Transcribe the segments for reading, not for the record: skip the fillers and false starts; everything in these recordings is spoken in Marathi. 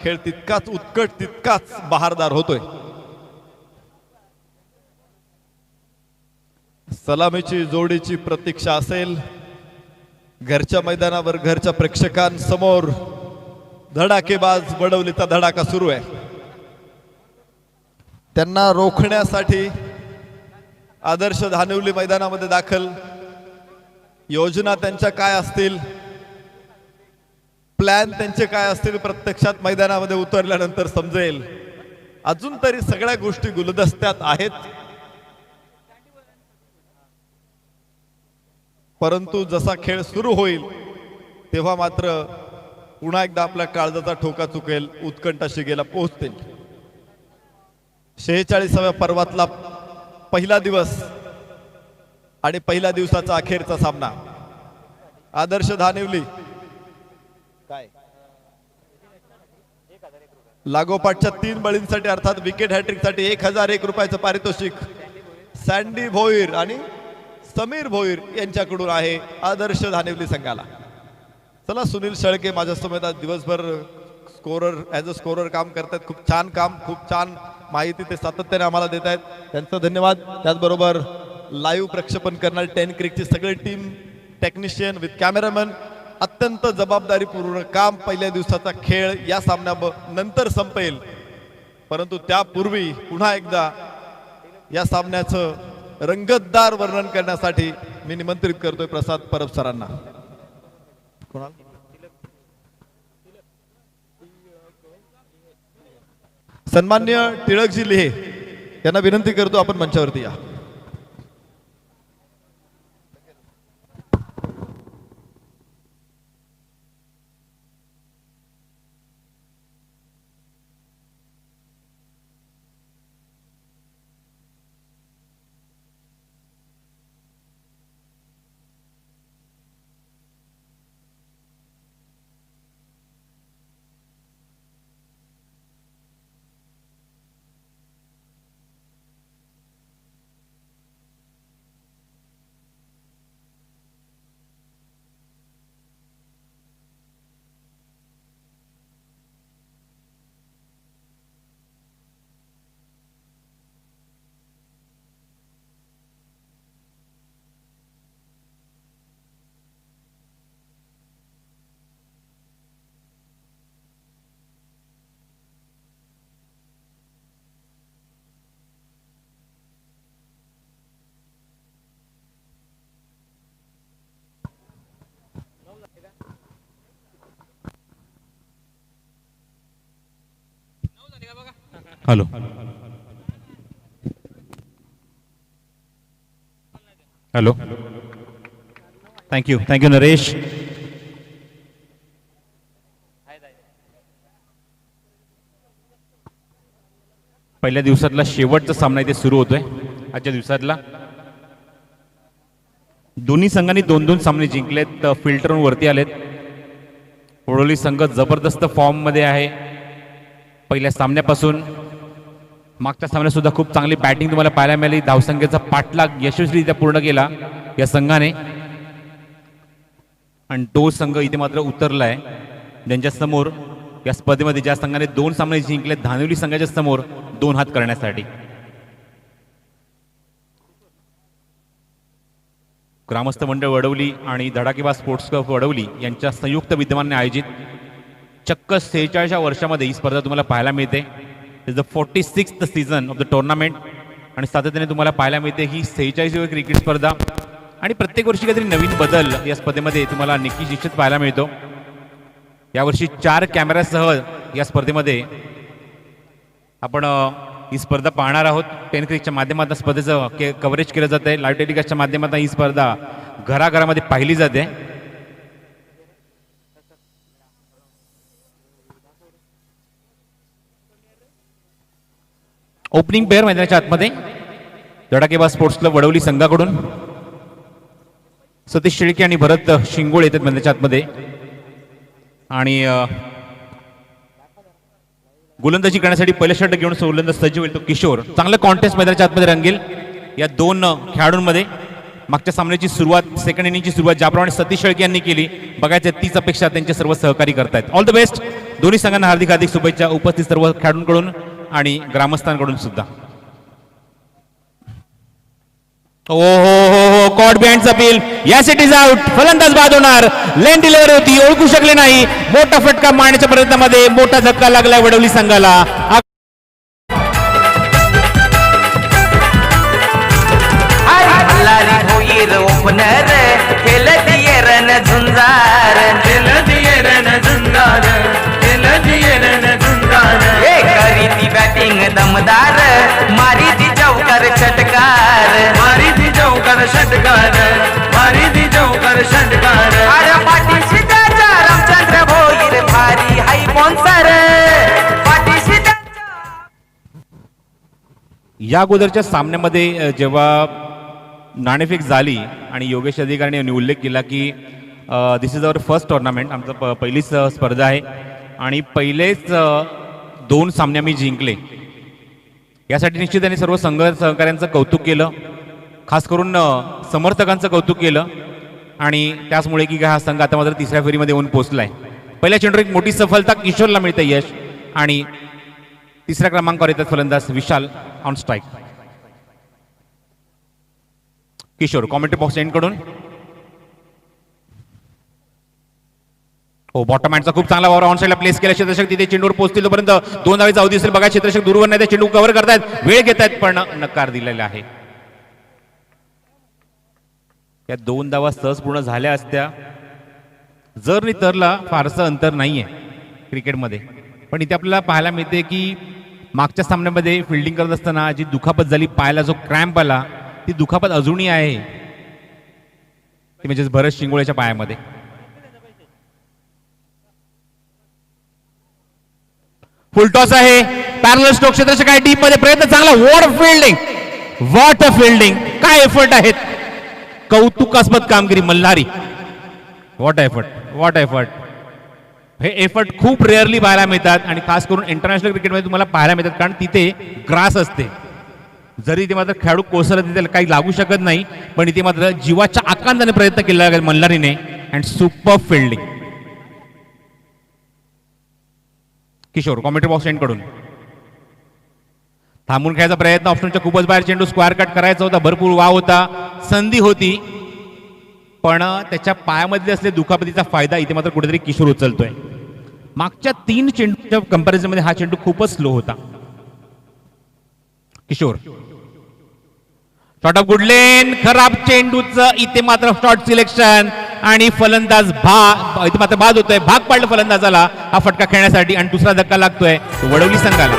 खेळ तितकाच उत्कट तितकाच बहारदार होतोय। सलामीची जोडीची प्रतीक्षा असेल। घरच्या मैदानावर घरच्या प्रेक्षकांसमोर धडाकेबाज वडवलीचा धडाका सुरू आहे। त्यांना रोखण्यासाठी आदर्श धानिवली मैदानामध्ये दाखल योजना त्यांच्या काय असतील, प्लॅन त्यांचे काय असतील प्रत्यक्षात मैदानामध्ये उतरल्यानंतर समजेल। अजून तरी सगळ्या गोष्टी गुलदस्त्यात आहेत, परंतु जसा खेळ सुरू होईल तेव्हा मात्र पुन्हा एकदा आपल्या काळजाचा ठोका चुकेल, उत्कंठा शिगेला पोहोचतील। 46व्या पर्वातला पहिला दिवस आणि पहिल्या दिवसाचा अखेरचा सामना। आदर्श धानिवली लागोपाठच्या 3 बळींसाठी अर्थात विकेट हॅट्रिक साठी 1001 रुपयाचं पारितोषिक सँडी भोईर आणि समीर भोईर यांच्याकडून आहे आदर्श धानिवली संघाला। चला सुनील शेळके माझ्यासमोर आज दिवसभर स्कोरर ॲज अ स्कोरर काम करतात। खूप छान काम, खूप छान माहिती ते सातत्याने आम्हाला देत आहेत, त्यांचा धन्यवाद। त्याचबरोबर लाईव्ह प्रक्षेपण करणारी 10 क्रिकची सगळी टीम, टेक्निशियन विथ कॅमेरामॅन, अत्यंत जबाबदारीपूर्ण काम। पहिल्या दिवसाचा खेळ या सामन्यानंतर संपेल, परंतु त्यापूर्वी पुन्हा एकदा या सामन्याचं रंगतदार वर्णन करण्यासाठी मी निमंत्रित करतोय प्रसाद परब सरांना। सन्मान्य टिळकजी लिहे यांना विनंती करतो आपण मंचावरती या। Hello, hello, thank you Naresh. पहिल्या दिवसातला शेवटचा सामना इथे सुरू होतोय। आजच्या दिवसातला दोन्ही संघांनी 2-2 सामने जिंकलेत, फिल्टरहून वरती आलेत। वडोली संघ जबरदस्त फॉर्म मध्ये आहे। पहिल्या सामन्यापासून मागच्या सामन्यात सुद्धा खूप चांगली बॅटिंग तुम्हाला पाहायला मिळाली। धावसंख्येचा पाठलाग यशस्वीरित्या पूर्ण केला या संघाने, आणि तो संघ इथे मात्र उतरलाय ज्यांच्या समोर या स्पर्धेमध्ये ज्या संघाने 2 सामने जिंकले धानिवली संघाच्या समोर 2 हात करण्यासाठी। ग्रामस्थ मंडळ वडवली आणि धडाकेबाज स्पोर्ट्स क्लब वडवली यांच्या संयुक्त विद्यमानाने आयोजित चक्क 46व्या वर्षामध्ये ही स्पर्धा तुम्हाला पाहायला मिळते। Is the 46th season of the tournament, आणि सातत्याने तुम्हाला पाहायला मिळते ही 46वी क्रिकेट स्पर्धा, आणि प्रत्येक वर्षी काहीतरी नवीन बदल या स्पर्धेमध्ये तुम्हाला निश्चित पाहायला मिळतो। यावर्षी 4 कॅमेऱ्यासह या स्पर्धेमध्ये आपण ही स्पर्धा पाहणार आहोत। 10 क्रिकच्या माध्यमातून स्पर्धेचं कव्हरेज केलं जात आहे। लाईव्ह टेलिकास्टच्या माध्यमातून ही स्पर्धा घराघरामध्ये पाहिली जाते। ओपनिंग पेअर मैदानाच्या आतमध्ये धडाकेबाज स्पोर्ट्स क्लब वडवली संघाकडून सतीश शेळके आणि भरत शिंगोळे येतात मैदानाच्या आतमध्ये, आणि गोलंदाजी करण्यासाठी पहिला षटक घेऊन गोलंदाज सज्ज होईल तो किशोर। चांगलं कॉन्टेस्ट मैदानाच्या आतमध्ये रंगेल या 2 खेळाडूंमध्ये। मागच्या सामन्याची सुरुवात, सेकंड इनिंगची सुरुवात ज्याप्रमाणे सतीश शेळके यांनी केली, बघायचं तीच अपेक्षा त्यांचे सर्व सहकारी करतायत। ऑल द बेस्ट दोन्ही संघांना हार्दिक हार्दिक शुभेच्छा उपस्थित सर्व खेळाडूंकडून आणि ग्रामस्थांकडून सुद्धा. हो हो हो caught behind appeal. Yes it is out. फलंदाज बाद होणार. लेन डिलिव्हरी होती, ओळखू शकले नाही. मोठा फटका मारण्याच्या प्रयत्नामध्ये मोठा धक्का लागला वडवली संघाला. भोईर ओपनर खेल दिये रण झुंजार, खेल दिये रण झुंजार, खेल दिये रण झुंजार. हे करी ती बॅटिंग दमदार, मारी ती चौकार षटकार, मारी ती चौकार षटकार, मारी ती चौकार षटकार. अरे पाठीशी त्याच्या रामचंद्र भोईर भारी हाय स्पॉन्सर, पाठीशी या अगोदरच्या सामन्यामध्ये जेव्हा नाणेफेक झाली आणि योगेश अधिकारीने यांनी उल्लेख केला की दिस इज अवर फर्स्ट टुर्नामेंट, आमचं पहिलीच स्पर्धा आहे आणि पहिलेच 2 सामने आम्ही जिंकले. यासाठी निश्चित त्यांनी सर्व संघ सहकाऱ्यांचं कौतुक केलं, खास करून समर्थकांचं कौतुक केलं आणि त्याचमुळे की हा संघ आता मात्र 3ऱ्या फेरीमध्ये येऊन पोहोचलाय. पहिल्या चेंडूवर एक मोठी सफलता किशोरला मिळते यश आणि 3ऱ्या क्रमांकावर येतात फलंदाज Vishal on strike. Kishor commentary box end कडून. हो बॉटम हँडचा खूप चांगला वावर ऑन साईडला प्लेस केला. क्षेत्ररक्षक तिथे चेंडूवर पोहोचतील तोपर्यंत 2 धावे जाऊ दिसेल. बघा क्षेत्ररक्षक दूरवर नाही, चेंडू कव्हर करतायत, वेळ घेत आहेत पण नकार दिलेला आहे. या 2 धावा सहज पूर्ण झाल्या असत्या जर तरला फारसं अंतर नाहीये क्रिकेटमध्ये. पण इथे आपल्याला पाहायला मिळते की मागच्या सामन्यामध्ये फिल्डिंग करत असताना जी दुखापत झाली, पायाला जो क्रॅम्प आला, ती दुखापत अजूनही आहे, ती म्हणजे भरत शिंगोळेच्या पायामध्ये. फुलटॉस आहे. पॅरलल स्ट्रोक क्षेत्राच्या काय डीप मध्ये प्रयत्न चांगला. वॉट अ फिल्डिंग, काय एफर्ट आहेत. कौतुकास्पद कामगिरी मल्हारी. What effort. हे एफर्ट खूप रेअरली पाहायला मिळतात आणि खास करून इंटरनॅशनल क्रिकेटमध्ये तुम्हाला पाहायला मिळतात, कारण तिथे ग्रास असते. जरी इथे मात्र खेळाडू कोसळत तिथे काही लागू शकत नाही, पण इथे मात्र जीवाच्या आकांताने प्रयत्न केला मल्हारीने and super fielding. Kishor commentary box end कडून. थांबून खेळायचा प्रयत्न, ऑप्शनच्या खूपच बाहेर चेंडू, स्क्वायर कट करायचा होता, भरपूर वाव होता, संधी होती, पण त्याच्या पायामध्ये असलेल्या दुखापतीचा फायदा इथे मात्र कुठेतरी किशोर उचलतोय. मागच्या 3 चेंडूच्या कंपॅरिझन मध्ये हा चेंडू खूपच स्लो होता. किशोर शॉट ऑफ गुडलेन, खराब चेंडूचं इथे मात्र शॉट सिलेक्शन आणि फलंदाज इथे मात्र बाद होतोय. भाग पाडलं फलंदाजाला हा फटका खेळण्यासाठी आणि दुसरा धक्का लागतोय वडवली संघाला.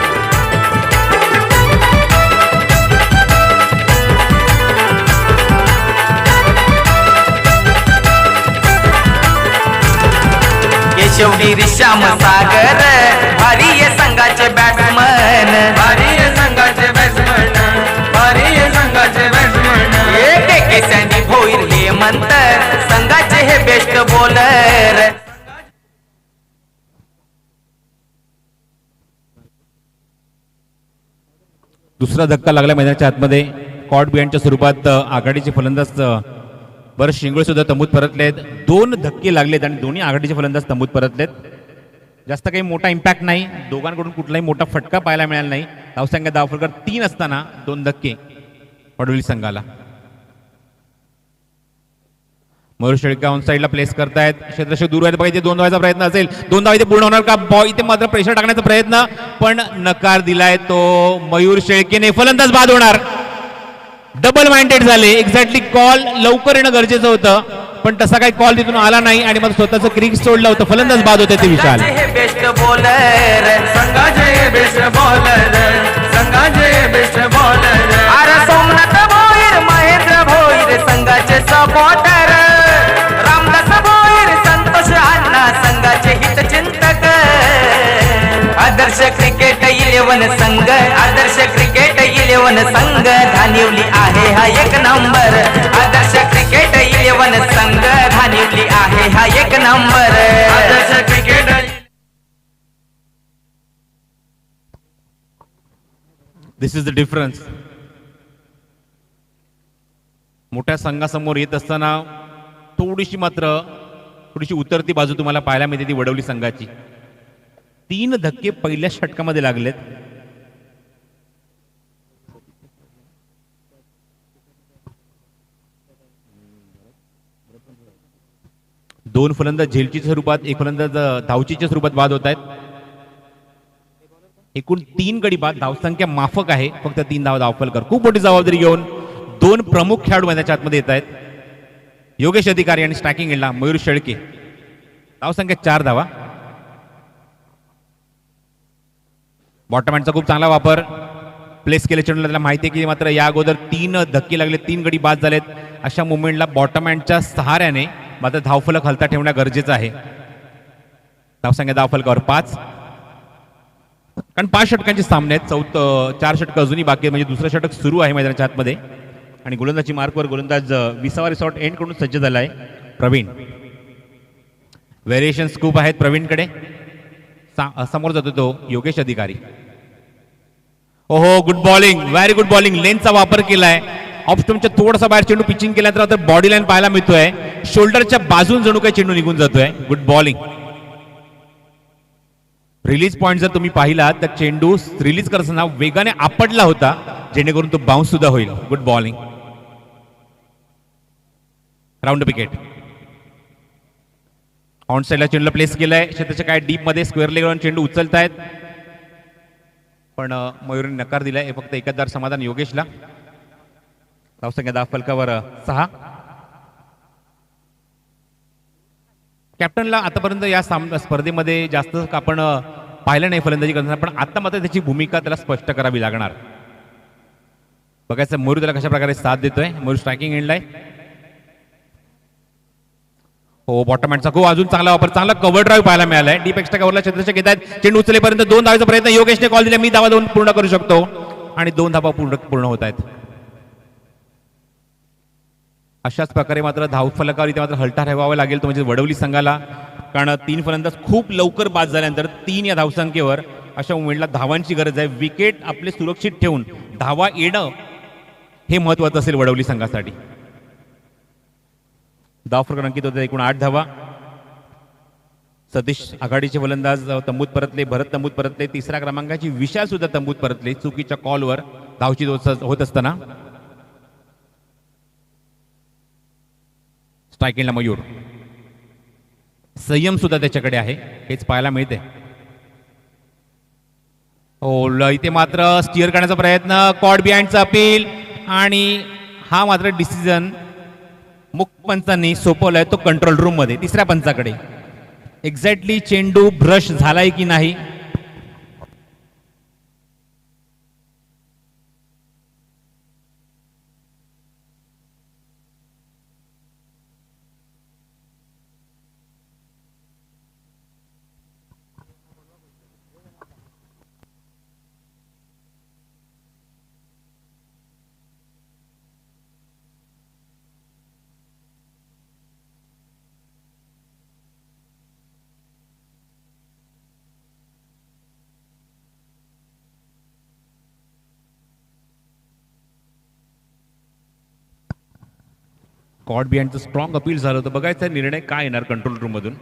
केशवगिरी श्याम सागर भारी संघाचे बॅट्समन, भारी संघाचे बॅट्समन, भारी संघाचे बॅट्समन. के सॅन्डी भोईर हेमंत संघाचे हे बेस्ट बॉलर. दुसरा धक्का लागला मैदानाच्या आतमध्ये. कॉट बिहाइंडच्या स्वरूपात आघाडीचे फलंदाज बरं शिंगोळे सुद्धा तंबूत परतलेत. 2 धक्के लागलेत आणि दोन्ही आघाडीचे फलंदाज तंबूत परतलेत. जास्त काही मोठा इम्पॅक्ट नाही, दोघांकडून कुठलाही मोठा फटका पाहायला मिळाला नाही. धावसंख्या धावफलकर 3 असताना 2 धक्के वडवली संघाला. मयूर शेळके ऑन साईडला प्लेस करतायत. क्षेत्ररक्षक दूर आहेत, बघा 2 धावाचा प्रयत्न असेल. 2 धावा इथे पूर्ण होणार का? बॉल इथे मात्र प्रेशर टाकण्याचा प्रयत्न, पण नकार दिलाय तो मयूर शेळकेने. फलंदाज बाद होणार. डबल माइंडेड झाले. एक्झॅक्टली कॉल लवकर येणं गरजेचं होतं, पण तसा काही कॉल तिथून आला नाही आणि मग स्वतःचं क्रिक सोडलं होतं. फलंदाज बाद होते ते विशाल. बेस्ट बॉलर संघाचे बेस्ट बॉलर, संघाचे बेस्ट बॉलर. अरे सोमनाथ भोईर, महेंद्र भोईर संघाचे सपोर्टर, रामदास भोईर, संतोष अण्णा संघाचे हितचिंतक. आदर्श क्रिकेट 11 संघ, आदर्श क्रिकेट 11 संघ धानिवली आहे हा 1 नंबर. आदर्श क्रिकेट 11 संघ धानिवली आहे हा 1 number. Adarsh cricket. This is the difference. मोठ्या संघासमोर येत असताना थोडीशी उतरती बाजू तुम्हाला पाहायला मिळते ती वडवली संघाची. 3 धक्के पहिल्या षटकामध्ये लागलेत. दोन फलंदाज झेलच्या स्वरूपात, एक फलंदाज धावचीच्या स्वरूपात बाद होत आहेत. एकूण 3 गडी बाद, धावसंख्या माफक आहे, फक्त 3 धावा धावफलकर. खूप मोठी जबाबदारी घेऊन 2 प्रमुख खेळाडू मैदानाच्या आतमध्ये येत आहेत. योगेश अधिकारी आणि स्ट्रायकिंग एंडला मयूर शेळके. धावसंख्या 4 धावा. बॉटमहँडचा खूप चांगला वापर. प्लेस केले चेंडूला, त्याला माहिती आहे की मात्र या अगोदर 3 धक्के लागले, 3 गडी बाद झालेत. अशा मुवमेंटला बॉटमहँडच्या सहाऱ्याने मात्र धावफलक हलता ठेवणं गरजेचं आहे. धावसंख्या धावफलकावर 5, कारण 5 षटकांचे सामने आहेत. 4 षटकं अजूनही बाकी आहेत, म्हणजे दुसरं षटक सुरू आहे मैदानाच्या आतमध्ये. आणि गोलंदाजी मार्कवर गोलंदाज 20वा रिसॉर्ट एंड करून सज्ज झाला आहे प्रवीण. व्हेरिएशन्स खूप आहेत प्रवीणकडे. समोर जातो तो योगेश अधिकारी. ओहो, good bowling, very good bowling. लेनचा वापर केलाय. ऑफस्टमच्या थोडासा बाहेर चेंडू पिचिंग केल्यानंतर बॉडी लाईन पाहायला मिळतोय. शोल्डरच्या बाजून जणू काही चेंडू निघून जातोय. Good bowling. रिलीज पॉइंट जर तुम्ही पाहिलात तर चेंडू रिलीज करताना वेगाने आपटला होता, जेणेकरून तो बाउन्स सुद्धा होईल. Good bowling. Round wicket. On साईडला चेंडूला प्लेस केलाय. क्षेत्राच्या काय डीप मध्ये स्क्वेअर लेगवर चेंडू उचलतायत, पण मयूरने नकार दिलाय. हे फक्त एकचदार समाधान योगेशला. धावसंख्या धावफलकावर 6. कॅप्टनला आतापर्यंत या स्पर्धेमध्ये जास्त आपण पाहिलं नाही फलंदाजी करताना, पण आता मात्र त्याची भूमिका त्याला स्पष्ट करावी लागणार. बघायचं मयूर त्याला कशा प्रकारे साथ देतोय. मयूर स्ट्रायकिंग एंडला आहे. हो, बॉटमहँडचा खूप अजून चांगला वापर, चांगला कव्हर ड्राईव्ह पाहायला मिळालाय. डीप एक्स्ट्रा कव्हरला क्षेत्ररक्षक घेत आहेत. चेंडू उचलेपर्यंत 2 धावाचा प्रयत्न. योगेशने कॉल दिला, मी धावा 2 पूर्ण करू शकतो, आणि 2 धावा पूर्ण होत आहेत. अशाच प्रकारे मात्र धावफलकावर इथे मात्र हलटा ठेवावा लागेल तो म्हणजे वडवली संघाला, कारण 3 फलंदाज खूप लवकर बाद झाल्यानंतर 3 या धावसंख्येवर अशा मुवमेंटला धावांची गरज आहे. विकेट आपले सुरक्षित ठेवून धावा येणं हे महत्वाचं असेल वडवली संघासाठी. धावफलक अंकित होते एकूण 8 धावा. सतीश आघाडीचे फलंदाज तंबूत परतले, भरत तंबूत परतले. 3ऱ्या क्रमांकाची विशाल सुद्धा तंबूत परतले चुकीच्या कॉलवर धावची होत असताना. स्ट्रायकिंगला मयूर. संयम सुद्धा त्याच्याकडे आहे, हेच पाहायला मिळते. हो, इथे मात्र स्टिअर करण्याचा प्रयत्न, कॉड बिहाइंडचा अपील, आणि हा मात्र डिसिजन मुख्य पंचांनी सोपवलाय तो कंट्रोल रूम मध्ये 3ऱ्या पंचाकडे. एक्झॅक्टली चेंडू ब्रश झालाय की नाही कॉड बिहाइंडचं स्ट्रॉंग अपील झालं होतं. बघायचं निर्णय काय येणार कंट्रोल रूम मधून,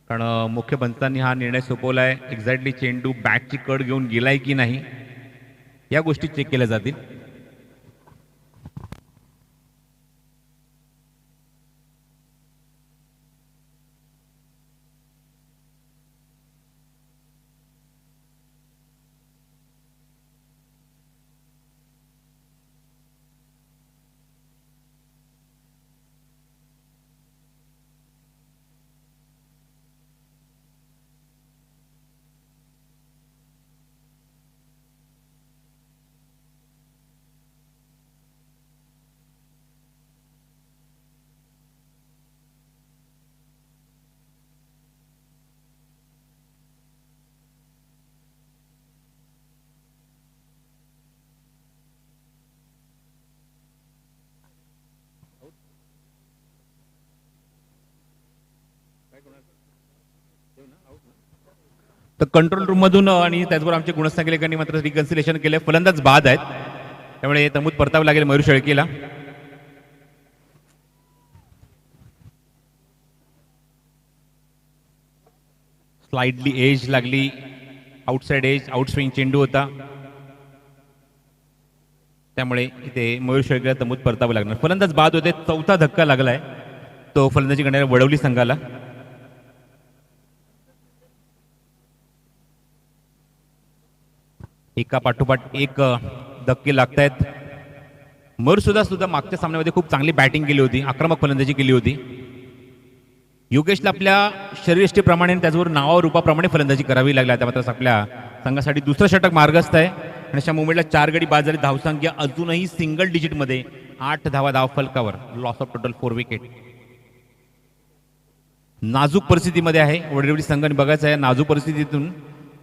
कारण मुख्य पंचांनी हा निर्णय सोपवलाय. एक्झॅक्टली चेंडू बॅटची कड घेऊन गेलाय की नाही या गोष्टी चेक केल्या जातील. तर कंट्रोल रूम मधून आणि त्याचबरोबर आमचे गुणसंख्येलेखांनी मात्र रिकन्सिलेशन केले. फलंदाज बाद आहेत, त्यामुळे तंबूत परतावं लागेल मयूर शेळकेला. स्लाइडली एज लागली, आउटसाइड एज, आउट स्विंग चेंडू होता, त्यामुळे इथे मयूर शेळकेला तंबूत परतावं लागणार. फलंदाज बाद होते. चौथा धक्का लागलाय, तो फलंदाजी करणाऱ्या वडवली संघाला. एका पाठोपाठ एक धक्के लागतायत. मयूर सुद्धा मागच्या सामन्यामध्ये खूप चांगली बॅटिंग केली होती, आक्रमक फलंदाजी केली होती. योगेशला आपल्या शरीरयष्टीप्रमाणे त्याचबरोबर नावा रूपाप्रमाणे फलंदाजी करावी लागली. आता मात्र आपल्या संघासाठी दुसरं षटक मार्गस्थ आहे आणि अशा मुंबईला 4 गडी बाद झाले. धावसंख्या अजूनही सिंगल डिजिटमध्ये, 8 धावा धाव फलकावर. Loss of total 4 wicket. नाजूक परिस्थितीमध्ये आहे वडवली संघ आणि बघायचं आहे नाजूक परिस्थितीतून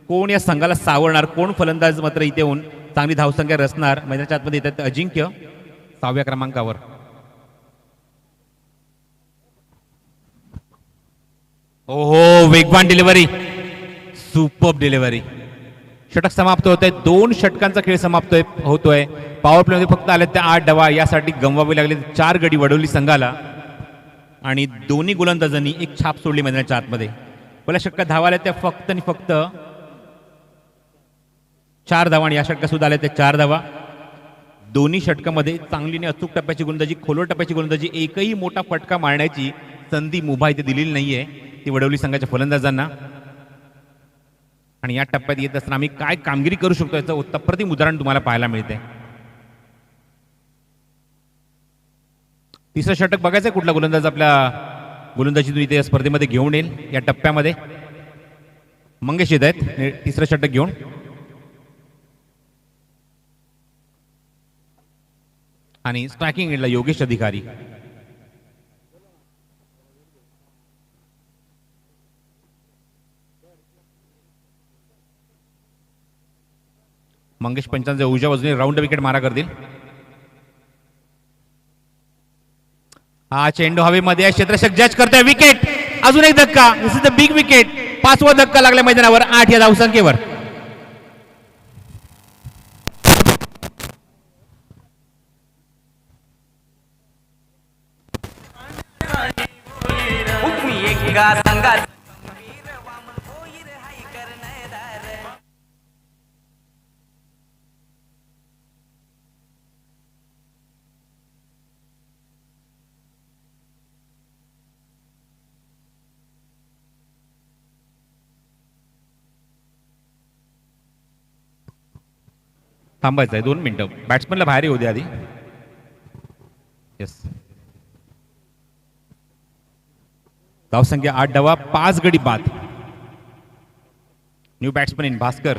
कोण या संघाला सावरणार, कोण फलंदाज मात्र इथे येऊन चांगली धावसंख्या रचणार. मैदानाच्या आतमध्ये येतात अजिंक्य 6व्या क्रमांकावर. ओहो, वेगवान डिलिव्हरी, सुपर डिलिव्हरी. षटक समाप्त होत आहे. 2 षटकांचा खेळ समाप्त होतोय. पॉवर प्ले मध्ये फक्त आले त्या 8 डावा, यासाठी गमवावे लागले 4 गडी वडवली संघाला आणि दोन्ही गोलंदाजांनी एक छाप सोडली मैदानाच्या आतमध्ये. पहिल्या षटकात धावा आल्या त्या फक्त आणि फक्त 4 धावा आणि या षटकात सुद्धा आल्या त्या 4 धावा. दोन्ही षटकामध्ये चांगलीने अचूक टप्प्याची गोलंदाजी, खोलवर टप्प्याची गोलंदाजी, एकही मोठा फटका मारण्याची संधी मुभा इथे दिलेली नाहीये ती वडवली संघाच्या फलंदाजांना. आणि या टप्प्यात येत असताना आम्ही काय कामगिरी करू शकतो याचं उत्तप्रतिम उदाहरण तुम्हाला पाहायला मिळते. तिसरं षटक बघायचं कुठला गोलंदाज आपल्या गोलंदाजीतून इथे स्पर्धेमध्ये घेऊन येईल. या टप्प्यामध्ये मंगेश येत आहेत तिसरं षटक घेऊन. आणि स्ट्रायकिंग एंडला योगेश अधिकारी. मंगेश पंचांच्या उजव्या बाजूने राऊंड विकेट मारा करतील. हा चेंडू हवेमध्ये आहे, क्षेत्ररक्षक जज करतोय, विकेट. अजून एक धक्का, दिस इज द बिग विकेट. 5वा धक्का लागला मैदानावर 8 या धावसंख्येवर. संघात थांबायचं आहे 2 मिनिटं. बॅट्समनला बाहेर येऊ दे आधी. येस, धावसंख्या 8 धावा, 5 गडी बाद. New batsman in Bhaskar.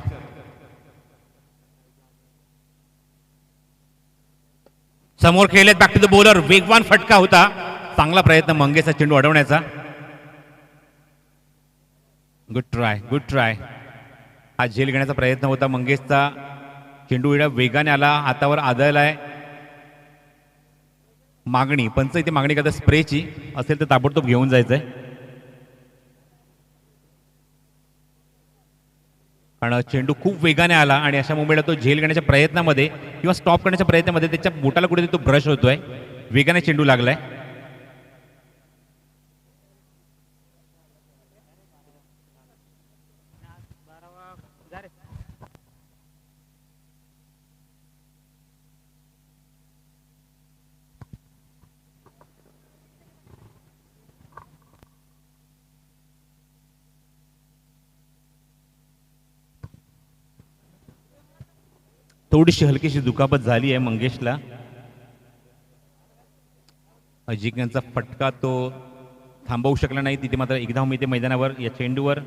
समोर खेळलेत, बॅक टू द बॉलर. वेगवान फटका होता, चांगला प्रयत्न मंगेशचा चेंडू अडवण्याचा. Good try, good try. हा झेल घेण्याचा प्रयत्न होता मंगेशचा. चेंडू एवढ्या वेगाने आला, हातावर आदळलाय. मागणी पंच इथे मागणी करता स्प्रेची असेल तर ताबडतोब घेऊन जायचंय. कारण चेंडू खूप वेगाने आला आणि अशा मुंबईला तो झेल घेण्याच्या प्रयत्नामध्ये किंवा स्टॉप करण्याच्या प्रयत्नामध्ये त्याच्या बोटाला कुठेतरी तो ब्रश होतोय. वेगाने चेंडू लागलाय. थोडीशी हलकीशी दुखापत झाली आहे मंगेशला. अजिंक्यचा फटका तो थांबवू शकला नाही. तिथे मात्र एक धाव मिळते मैदानावर या चेंडूवर.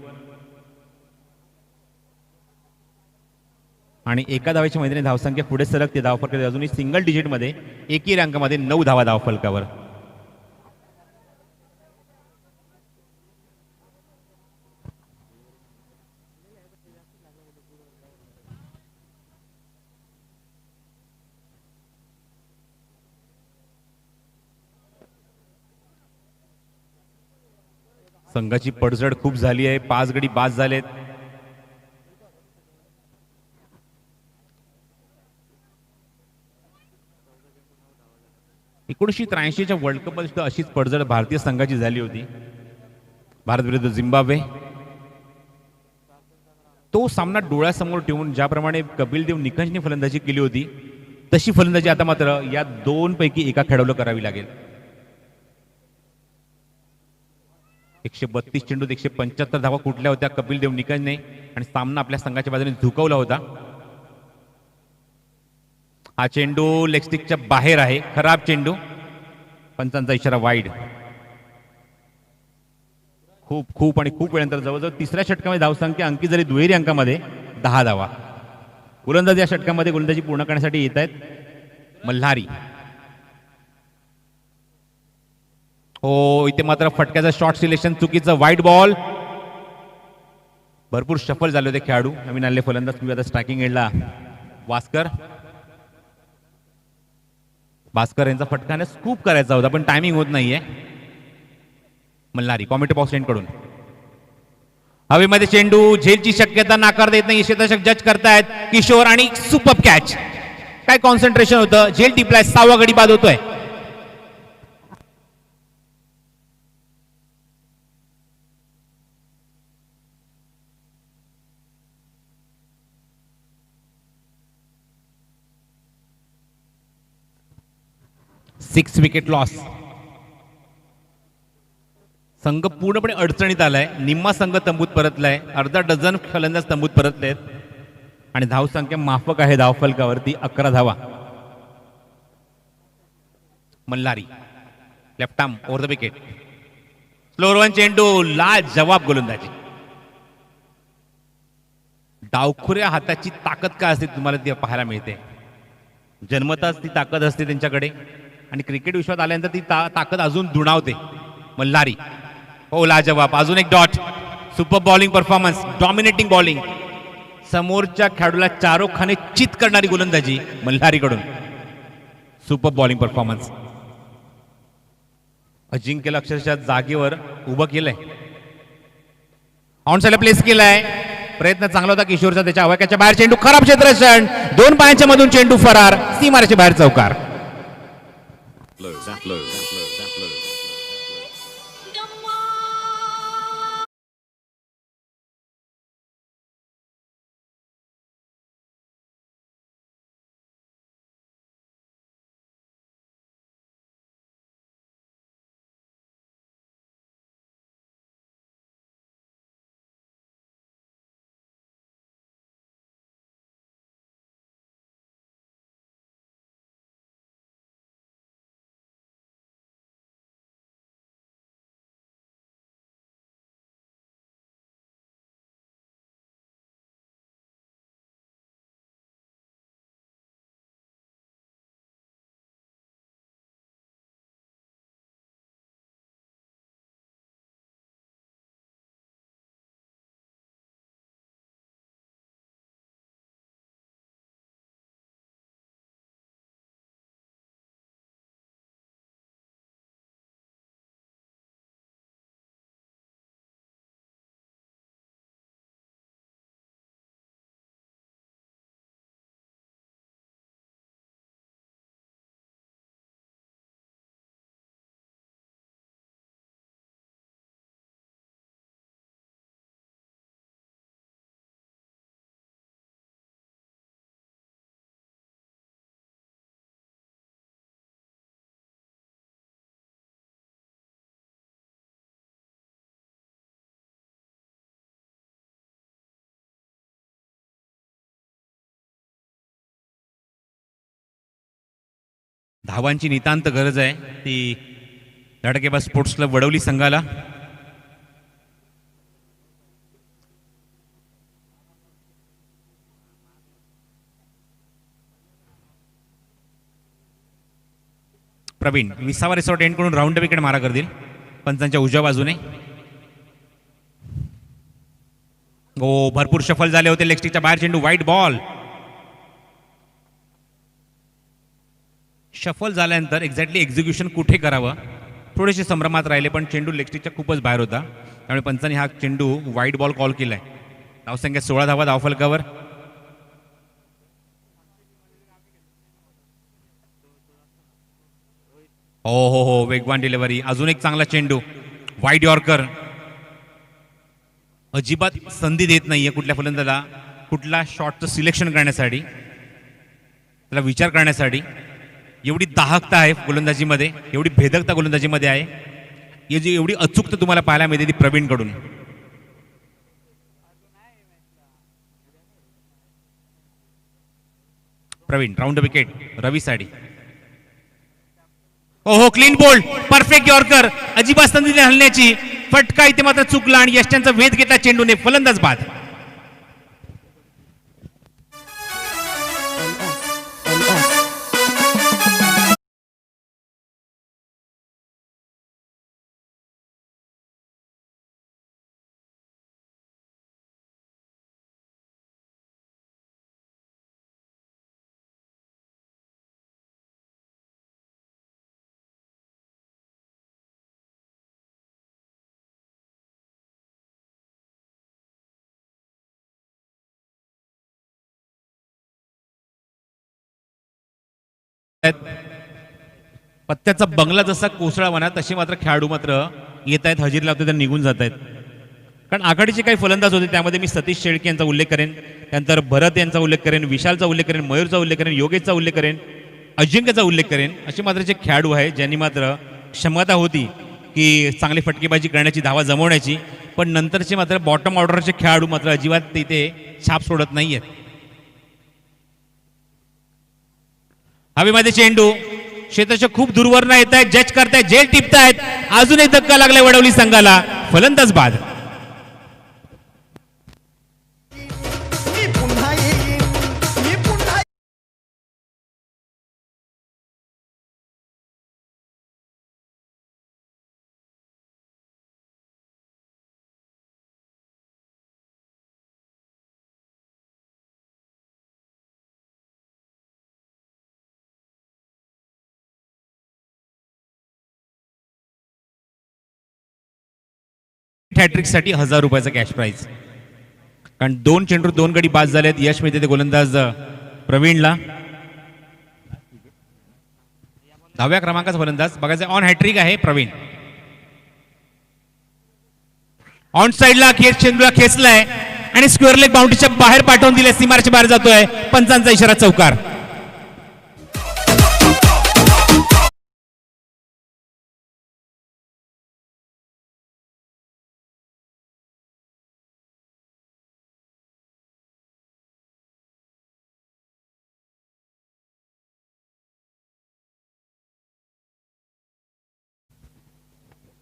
आणि एका धावेची मैदानी धावसंख्या पुढे सरकते. धावफलकात अजूनही सिंगल डिजिटमध्ये एकी रँकमध्ये 9 धावा धावफलकावर. संघाची पडझड खूप झाली आहे. 5 गडी बाद झालेत. एकोणीसशे 83च्या वर्ल्ड कप मध्ये अशीच पडझड भारतीय संघाची झाली होती भारत विरुद्ध झिम्बाब्वे. तो सामना डोळ्यासमोर ठेवून ज्याप्रमाणे कपिल देव निकंजने फलंदाजी केली होती तशी फलंदाजी आता मात्र या दोनपैकी एका खेळाडूला करावी लागेल. 132 चेंडूत 175 धावा कुठल्या होत्या कपिल देव निकंजने आणि सामना आपल्या संघाच्या बाजूने झुकवला होता. हा चेंडू लेगस्टिकच्या बाहेर आहे, खराब चेंडू, पंचांचा इशारा वाईड. खूप खूप आणि खूप वेळानंतर जवळजवळ तिसऱ्या षटकामध्ये धावसंख्या अंकी झाली दुहेरी अंकामध्ये 10 धावा. गोलंदाज या षटकामध्ये गोलंदाजी पूर्ण करण्यासाठी येत आहेत मल्हारी. हो, इथे मात्र फटक्याचं शॉर्ट सिलेक्शन चुकीचं, वाईट बॉल. भरपूर सफल झाले होते खेळाडू. नवीन आलेले फलंदाज आता स्ट्रायकिंग एंडला भास्कर यांचा फटकाने स्कूप करायचा होता पण टायमिंग होत नाहीये. मल्हारी कॉमेंट्री बॉक्स एंडकडून हवेमध्ये चेंडू, झेलची शक्यता नाकारता येत नाही. क्षेत्ररक्षक जज करतायत किशोर आणि सुपर कॅच. काय कॉन्सन्ट्रेशन होतं, झेल टिपलाय, 6वा गडी बाद होतोय. Six wicket loss. संघ पूर्णपणे अडचणीत आलाय. निम्मा संघ तंबूत परतलाय, अर्धा डझन फलंदाज तंबूत परतलेत आणि धावसंख्या माफक आहे धावफलकावरती 11 धावा. Malhari left arm over the wicket, slower one चेंडू, लाजवाब गोलंदाजी. डावखुऱ्या हाताची ताकद काय असते तुम्हाला ती पाहायला मिळते. जन्मताच ती ताकद असते त्यांच्याकडे आणि क्रिकेट विश्वात आल्यानंतर ती ताकद अजून दुणावते. मल्हारी हो, लाजवाब, अजून एक dot. Super bowling performance, dominating bowling. समोरच्या खेळाडूला चारोखाने चित करणारी गोलंदाजी मल्हारीकडून. Super bowling performance. अजिंक्यला अक्षरशः जागेवर उभं केलंय, ऑन साईडला प्लेस केलाय. प्रयत्न चांगला होता किशोरचा, त्याच्या आवाक्याच्या बाहेर चेंडू, खराब क्षेत्ररक्षण, 2 पायांच्या मधून चेंडू फरार, सीमारेच्या बाहेर चौकार. धावांची नितांत गरज आहे ती धडाकेबाज स्पोर्ट्स क्लब वडवली संघाला. प्रवीण 20वा रिसॉर्ट एंड कडून राऊंड विकेट मारा करतील पंचांच्या उजव्या बाजूने. ओ, भरपूर शफल झाले होते, लेगस्टिकच्या बाहेर चेंडू, वाईट बॉल. शफल झाल्यानंतर एक्झॅक्टली एक्झिक्युशन कुठे करावं थोडेसे संभ्रमात राहिले, पण चेंडू लेगस्टिकच्या खूपच बाहेर होता, त्यामुळे पंचांनी हा चेंडू वाईट बॉल कॉल केलाय. धावसंख्या 16 धावा धावफलकावर. हो हो हो, वेगवान डिलिव्हरी, अजून एक चांगला चेंडू, वाईड यॉर्कर. अजिबात संधी देत नाहीये कुठल्या फलंदाला कुठला शॉटचं सिलेक्शन करण्यासाठी, त्याला विचार करण्यासाठी. एवढी दाहकता आहे गोलंदाजीमध्ये, एवढी भेदकता गोलंदाजीमध्ये आहे, एवढी अचूकता तुम्हाला पाहायला मिळते ती प्रवीणकडून. प्रवीण राऊंड विकेट रवीसाठी. ओहो, क्लीन बोल्ड, परफेक्ट यॉर्कर, अजिबात संधी नाही हलण्याची. फटका इथे मात्र चुकला आणि यष्ट्यांचा वेध घेतला चेंडूने, फलंदाज बाद. पत्त्याचा बंगला जसा कोसळा म्हणा तसे मात्र खेळाडू मात्र येत आहेत, हजेरी लावतात आणि निघून जात आहेत. कारण आघाडीचे काही फलंदाज होते त्यामध्ये मी सतीश शेळके यांचा उल्लेख करेन, त्यानंतर भरत यांचा उल्लेख करेन, विशालचा उल्लेख करेन, मयूरचा उल्लेख करेन, योगेशचा उल्लेख करेन, अजिंक्यचा उल्लेख करेन. असे मात्र जे खेळाडू आहेत ज्यांनी मात्र क्षमता होती की चांगली फटकेबाजी करण्याची, धावा जमवण्याची, पण नंतरचे मात्र बॉटम ऑर्डरचे खेळाडू मात्र अजिबात तिथे छाप सोडत नाहीयेत. हवेमध्ये चेंडू क्षेत्राच्या खूप दूरवरनं येत आहेत, जज करतायत, जेल टिपतायत. अजून एक धक्का लागलाय वडवली संघाला, फलंदाज बाद. हॅट्रिक साठी 1000 रुपयाचा कॅश प्राइज. कारण 2 चेंडू 2 गडी बाद झालेत. यश मिळते ते गोलंदाज प्रवीणला. 10व्या क्रमांकाचा फलंदाज बघायचा, ऑन हॅट्रिक आहे प्रवीण. ऑन साइडला चेंडूला खेचलाय आणि स्क्वेअर लेग बाउंड्रीच्या बाहेर पाठवून दिले, सीमारेच्या बाहेर जातोय. पंचांचा इशारा, चौकार.